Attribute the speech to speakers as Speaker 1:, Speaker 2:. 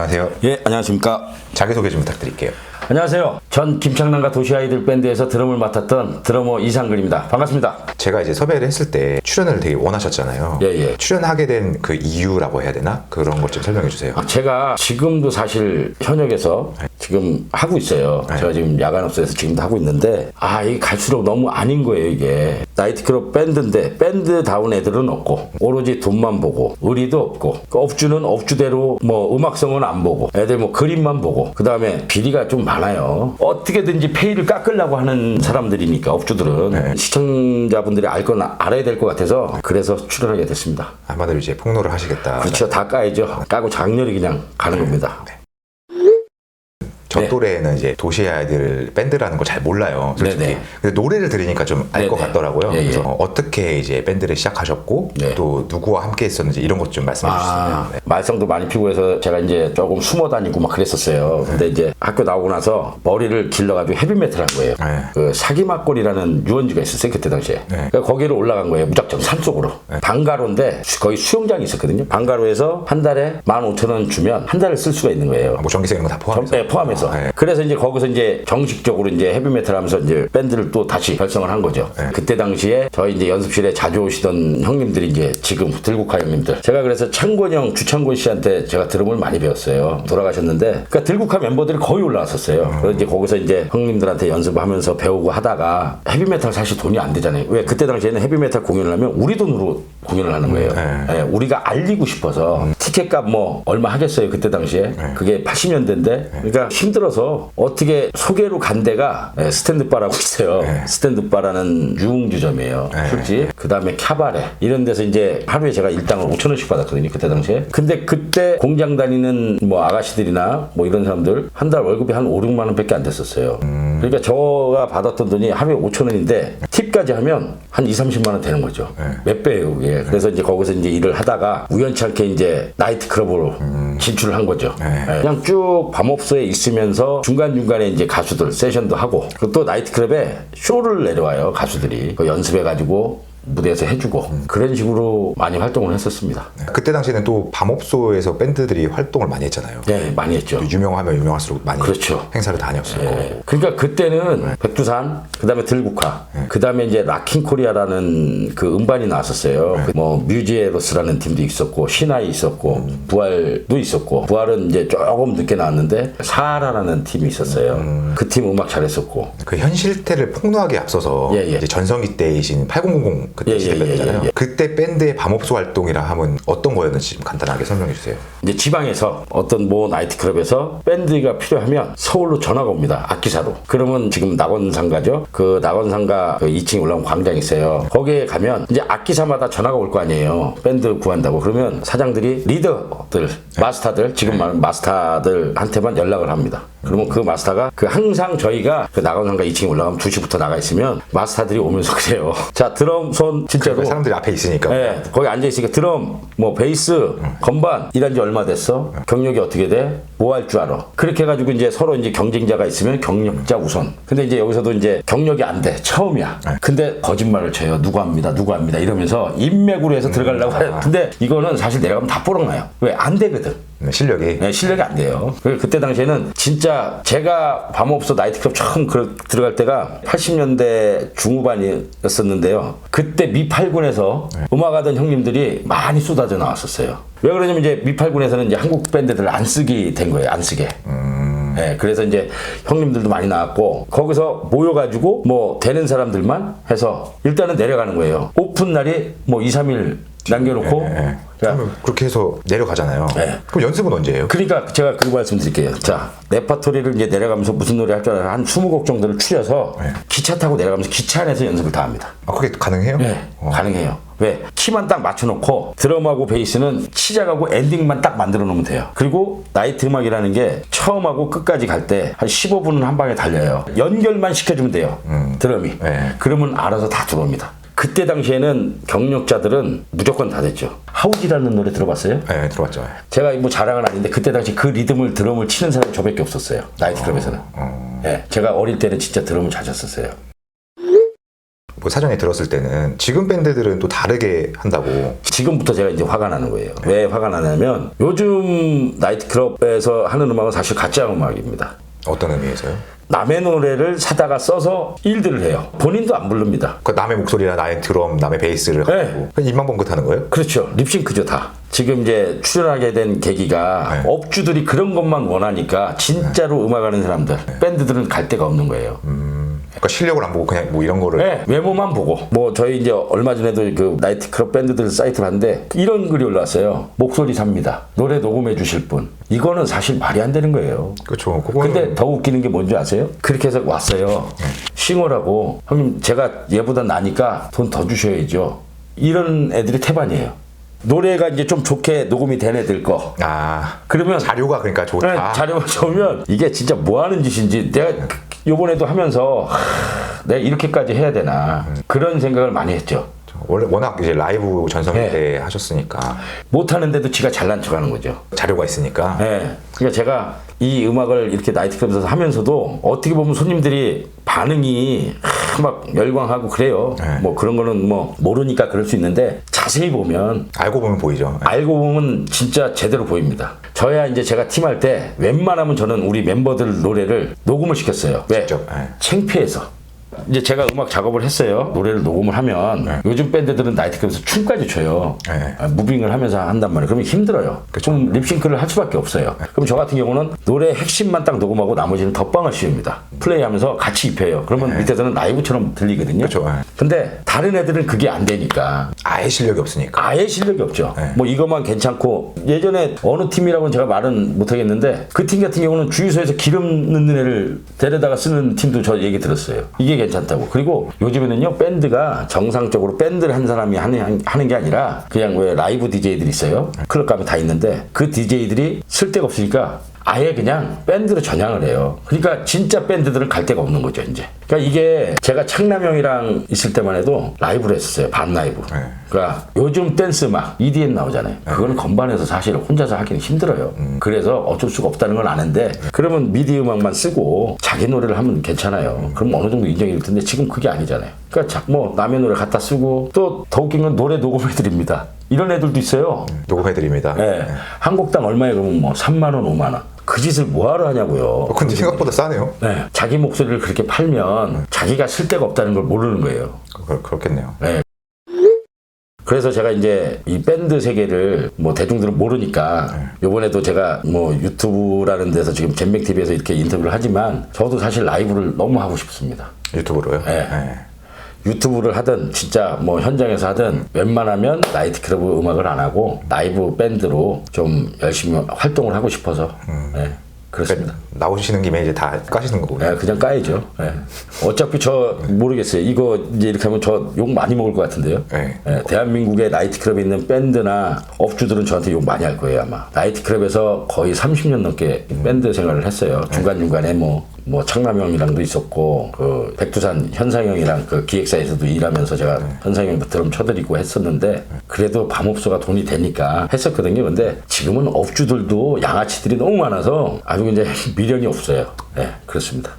Speaker 1: 안녕하세요.
Speaker 2: 예, 안녕하십니까.
Speaker 1: 자기소개 좀 부탁드릴게요.
Speaker 2: 안녕하세요. 전 김창남과 도시아이들 밴드에서 드럼을 맡았던 드러머 이상근입니다. 반갑습니다.
Speaker 1: 제가 이제 섭외를 했을 때 출연을 되게 원하셨잖아요.
Speaker 2: 예.
Speaker 1: 출연하게 된 그 이유라고 해야 되나? 그런 것 좀 설명해 주세요.
Speaker 2: 제가 지금도 사실 현역에서 지금 하고 있어요. 제가 지금 야간업소에서 지금도 하고 있는데 이게 갈수록 너무 아닌 거예요, 이게. 나이트클럽 밴드인데 밴드다운 애들은 없고 오로지 돈만 보고 의리도 없고 업주는 업주대로 뭐 음악성은 안 보고 애들 뭐 그림만 보고 그 다음에 비리가 좀 많아요. 어떻게든지 페이를 깎으려고 하는 사람들이니까 업주들은 시청자분들이 알 건 알아야 될 것 같아서 그래서 출연하게 됐습니다.
Speaker 1: 한마디로 이제 폭로를 하시겠다.
Speaker 2: 그렇죠. 다 까야죠. 까고 장렬히 그냥 가는 겁니다.
Speaker 1: 저 또래는 이제 도시의 아이들 밴드라는 걸 잘 몰라요, 솔직히.
Speaker 2: 네네.
Speaker 1: 근데 노래를 들으니까 좀 알 것 같더라고요.
Speaker 2: 예.
Speaker 1: 그래서 어떻게 이제 밴드를 시작하셨고 또 누구와 함께 했었는지 이런 것 좀 말씀해 주시면.
Speaker 2: 말썽도 많이 피고 해서 제가 이제 조금 숨어 다니고 막 그랬었어요. 근데 이제 학교 나오고 나서 머리를 길러가지고 헤비메탈 한 거예요. 그 사기막골이라는 유원지가 있었어요, 그때 당시에. 그러니까 거기를 올라간 거예요, 무작정 산속으로. 방가로인데 거기 수영장이 있었거든요. 방가로에서 한 달에 15,000원 주면 한 달을 쓸 수가 있는 거예요.
Speaker 1: 뭐 전기세 이런 거 다 포함해서.
Speaker 2: 네, 포함해서. 그래서 이제 거기서 이제 정식적으로 이제 헤비메탈 하면서 이제 밴드를 또 다시 결성을 한 거죠. 그때 당시에 저희 이제 연습실에 자주 오시던 형님들이 이제 지금 들국화 형님들. 제가 그래서 창곤 형, 주창곤 씨한테 제가 드럼을 많이 배웠어요. 돌아가셨는데, 그러니까 들국화 member들이 거의 올라왔었어요. 그래서 이제 거기서 이제 형님들한테 연습하면서 배우고 하다가 헤비메탈 사실 돈이 안 되잖아요. 왜 그때 당시에는 헤비메탈 공연을 하면 우리 돈으로 공연을 하는 거예요. 우리가 알리고 싶어서 티켓값 뭐 얼마 하겠어요, 그때 당시에. 그게 80년대인데 그러니까 힘들어서 어떻게 소개로 간 데가 스탠드바라고 있어요. 스탠드바라는 유흥주점이에요, 술집. 그 다음에 캬바레 이런 데서 이제 하루에 제가 일당을 5,000원씩 받았거든요, 그때 당시에. 근데 그때 공장 다니는 뭐 아가씨들이나 뭐 이런 사람들 한 달 월급이 한 5, 6만 원밖에 안 됐었어요. 그러니까 제가 받았던 돈이 하루에 5,000원인데 팁까지 하면 한 2, 30만 원 되는 거죠. 몇 배예요, 그게. 그래서 이제 거기서 이제 일을 하다가 우연치 않게 이제 나이트클럽으로 진출을 한 거죠. 그냥 쭉 밤업소에 있으면서 중간중간에 이제 가수들 세션도 하고 또 나이트클럽에 쇼를 내려와요, 가수들이. 연습해가지고 무대에서 해주고 그런 식으로 많이 활동을 했었습니다.
Speaker 1: 그때 당시에는 또 밤업소에서 밴드들이 활동을 많이 했잖아요.
Speaker 2: 네, 많이 했죠.
Speaker 1: 유명하면 유명할수록 많이
Speaker 2: 그렇죠.
Speaker 1: 행사를 다녔었고.
Speaker 2: 그러니까 그때는 백두산, 그 다음에 들국화, 그 다음에 이제 락킹코리아라는 그 음반이 나왔었어요. 뭐 뮤지에로스라는 팀도 있었고 신하이 있었고 부활도 있었고, 부활은 이제 조금 늦게 나왔는데 사하라라는 팀이 있었어요. 그 팀 음악 잘했었고.
Speaker 1: 그 현실태를 폭로하기 앞서서 이제 전성기 때이신 8000 그때 시대 밴드잖아요. 그때 밴드의 밤업소 활동이라 하면 어떤 거였는지 좀 간단하게 설명해 주세요.
Speaker 2: 이제 지방에서 어떤 모 나이트클럽에서 밴드가 필요하면 서울로 전화가 옵니다, 악기사로. 그러면 지금 낙원상가죠. 그 낙원상가 그 2층에 올라온 광장이 있어요. 거기에 가면 이제 악기사마다 전화가 올 거 아니에요, 밴드 구한다고. 그러면 사장들이 리더들, 마스터들, 지금 말하는 마스터들한테만 연락을 합니다. 그러면 그 마스터가 항상 저희가 그 낙원상가 2층에 올라가면 2시부터 나가 있으면 마스터들이 오면서 그래요. 자, 드럼 손 진짜로
Speaker 1: 사람들이 앞에 있으니까.
Speaker 2: 거기 앉아 있으니까 드럼, 뭐 베이스, 건반 일한 지 얼마 됐어? 경력이 어떻게 돼? 뭐 할 줄 알아? 그렇게 해가지고 이제 서로 이제 경쟁자가 있으면 경력자 우선. 근데 이제 여기서도 이제 경력이 안 돼, 처음이야. 근데 거짓말을 쳐요. 누구 합니다, 이러면서 인맥으로 해서 들어가려고 해요. 근데 이거는 사실 내려가면 다 뽀록나요. 왜? 안 되거든.
Speaker 1: 실력이.
Speaker 2: 실력이 안 돼요. 그때 당시에는 진짜 제가 밤업소 나이트클럽 처음 들어갈 때가 80년대 중후반이었었는데요. 그때 미팔군에서 음악하던 형님들이 많이 쏟아져 나왔었어요. 왜 그러냐면 이제 미팔군에서는 이제 한국 밴드들을 안 쓰게 된 거예요, 안 쓰게. 그래서 이제 형님들도 많이 나왔고 거기서 모여가지고 뭐 되는 사람들만 해서 일단은 내려가는 거예요. 오픈 날이 뭐 2, 3일 남겨놓고.
Speaker 1: 그러면 그렇게 해서 내려가잖아요. 그럼 연습은 언제 해요?
Speaker 2: 그러니까 제가 그 말씀드릴게요. 자, 레파토리를 이제 내려가면서 무슨 노래 할 줄 알아? 한 20곡 정도를 추려서 기차 타고 내려가면서 기차 안에서 연습을 다 합니다.
Speaker 1: 그게 가능해요?
Speaker 2: 가능해요. 왜? 키만 딱 맞춰놓고 드럼하고 베이스는 시작하고 엔딩만 딱 만들어 놓으면 돼요. 그리고 나이트 음악이라는 게 처음하고 끝까지 갈 때 한 15분은 한 방에 달려요. 연결만 시켜주면 돼요, 드럼이. 그러면 알아서 다 들어옵니다. 그때 당시에는 경력자들은 무조건 다 됐죠. 하우지라는 노래 들어봤어요?
Speaker 1: 네, 들어봤죠.
Speaker 2: 제가 뭐 자랑은 아닌데 그때 당시 그 리듬을 드럼을 치는 사람이 저밖에 없었어요, 나이트클럽에서는. 제가 어릴 때는 진짜 드럼을 잘 쳤었어요.
Speaker 1: 그 사전에 들었을 때는 지금 밴드들은 또 다르게 한다고.
Speaker 2: 지금부터 제가 이제 화가 나는 거예요. 왜 화가 나냐면 요즘 나이트클럽에서 하는 음악은 사실 가짜 음악입니다.
Speaker 1: 어떤 의미에서요?
Speaker 2: 남의 노래를 사다가 써서 일들을 해요. 본인도 안 부릅니다.
Speaker 1: 그 남의 목소리나 나의 드럼, 남의 베이스를
Speaker 2: 네.
Speaker 1: 하고 그냥 입만 번긋하는 거예요?
Speaker 2: 그렇죠. 립싱크죠 다. 지금 이제 출연하게 된 계기가
Speaker 1: 네.
Speaker 2: 업주들이 그런 것만 원하니까 진짜로 음악하는 사람들, 밴드들은 갈 데가 없는 거예요.
Speaker 1: 그러니까 실력을 안 보고 그냥 뭐 이런 거를.
Speaker 2: 네, 외모만 보고. 뭐 저희 이제 얼마 전에도 그 나이트클럽 밴드들 사이트 봤는데 이런 글이 올라왔어요. 목소리 삽니다. 노래 녹음해 주실 분. 이거는 사실 말이 안 되는 거예요.
Speaker 1: 그렇죠. 그거는
Speaker 2: 근데 더 웃기는 게 뭔지 아세요? 그렇게 해서 왔어요. 싱어라고. 형님 제가 얘보다 나니까 돈 더 주셔야죠. 이런 애들이 태반이에요. 노래가 이제 좀 좋게 녹음이 된 애들 거. 그러면
Speaker 1: 자료가 그러니까 좋다.
Speaker 2: 네, 자료가 좋으면 이게 진짜 뭐 하는 짓인지 내가 요번에도 하면서 내가 이렇게까지 해야 되나 그런 생각을 많이 했죠.
Speaker 1: 원래 워낙 이제 라이브 전성기
Speaker 2: 네.
Speaker 1: 때 하셨으니까
Speaker 2: 못하는데도 지가 잘난 척하는 거죠.
Speaker 1: 자료가 있으니까.
Speaker 2: 네. 그러니까 제가 이 음악을 이렇게 나이트클럽에서 하면서도 어떻게 보면 손님들이 반응이 막 열광하고 그래요.
Speaker 1: 네.
Speaker 2: 뭐 그런 거는 뭐 모르니까 그럴 수 있는데 자세히 보면
Speaker 1: 알고 보면 보이죠.
Speaker 2: 알고 보면 진짜 제대로 보입니다. 저야 이제 제가 팀할 때 웬만하면 저는 우리 멤버들 노래를 녹음을 시켰어요. 왜?
Speaker 1: 직접. 네.
Speaker 2: 창피해서. 이제 제가 음악 작업을 했어요. 노래를 녹음을 하면 요즘 밴드들은 나이트클럽에서 춤까지 춰요. 무빙을 하면서 한단 말이에요. 그러면 힘들어요. 좀 립싱크를 할 수밖에 없어요. 그럼 저 같은 경우는 노래 핵심만 딱 녹음하고 나머지는 덧방을 씌웁니다. 플레이하면서 같이 입혀요. 그러면 밑에서는 라이브처럼 들리거든요.
Speaker 1: 그렇죠.
Speaker 2: 근데 다른 애들은 그게 안 되니까.
Speaker 1: 아예 실력이 없으니까.
Speaker 2: 아예 실력이 없죠. 뭐 이것만 괜찮고 예전에 어느 팀이라고는 제가 말은 못하겠는데 그 팀 같은 경우는 주유소에서 기름 넣는 애를 데려다가 쓰는 팀도 저 얘기 들었어요. 이게 괜찮다고. 그리고 요즘에는요 밴드가 정상적으로 밴드를 한 사람이 하는 게 아니라 그냥 왜 라이브 DJ들이 있어요. 클럽 가면 다 있는데 그 DJ들이 쓸 데가 없으니까 아예 그냥 밴드로 전향을 해요. 그러니까 진짜 밴드들은 갈 데가 없는 거죠 이제. 그러니까 이게 제가 창남형이랑 있을 때만 해도 라이브를 했었어요. 밤 라이브. 그러니까 요즘 댄스 막 EDM 나오잖아요. 그거는 건반에서 사실 혼자서 하기는 힘들어요. 그래서 어쩔 수가 없다는 건 아는데 그러면 미디 음악만 쓰고 자기 노래를 하면 괜찮아요. 그럼 어느 정도 인정이 될 텐데 지금 그게 아니잖아요. 그러니까 뭐 남의 노래 갖다 쓰고 또 더 웃긴 건 노래 녹음해 드립니다. 이런 애들도 있어요.
Speaker 1: 녹음해드립니다.
Speaker 2: 네. 한 곡당 얼마에 그러면 뭐 3만 원, 5만 원. 그 짓을 뭐하러 하냐고요.
Speaker 1: 근데 생각보다 싸네요.
Speaker 2: 네. 자기 목소리를 그렇게 팔면 자기가 쓸 데가 없다는 걸 모르는 거예요.
Speaker 1: 그렇겠네요.
Speaker 2: 네. 그래서 제가 이제 이 밴드 세계를 뭐 대중들은 모르니까 요번에도 제가 뭐 유튜브라는 데서 지금 젠맥TV에서 이렇게 인터뷰를 하지만 저도 사실 라이브를 너무 하고 싶습니다.
Speaker 1: 유튜브로요?
Speaker 2: 네. 유튜브를 하든 진짜 뭐 현장에서 하든 웬만하면 나이트클럽 음악을 안 하고 라이브 밴드로 좀 열심히 활동을 하고 싶어서 네, 그렇습니다.
Speaker 1: 나오시는 김에 이제 다 까시는 거고.
Speaker 2: 네, 그냥 까야죠. 네. 어차피 저 모르겠어요. 이거 이제 이렇게 하면 저 욕 많이 먹을 것 같은데요.
Speaker 1: 네.
Speaker 2: 네, 대한민국의 나이트클럽에 있는 밴드나 업주들은 저한테 욕 많이 할 거예요 아마. 나이트클럽에서 거의 30년 넘게 밴드 생활을 했어요. 중간중간에 뭐 창남형이랑도 있었고 그 백두산 현상형이랑 그 기획사에서도 일하면서 제가 현상형도 드럼 쳐드리고 했었는데 그래도 밤업소가 돈이 되니까 했었거든요. 근데 지금은 업주들도 양아치들이 너무 많아서 아주 이제 미련이 없어요. 네, 그렇습니다.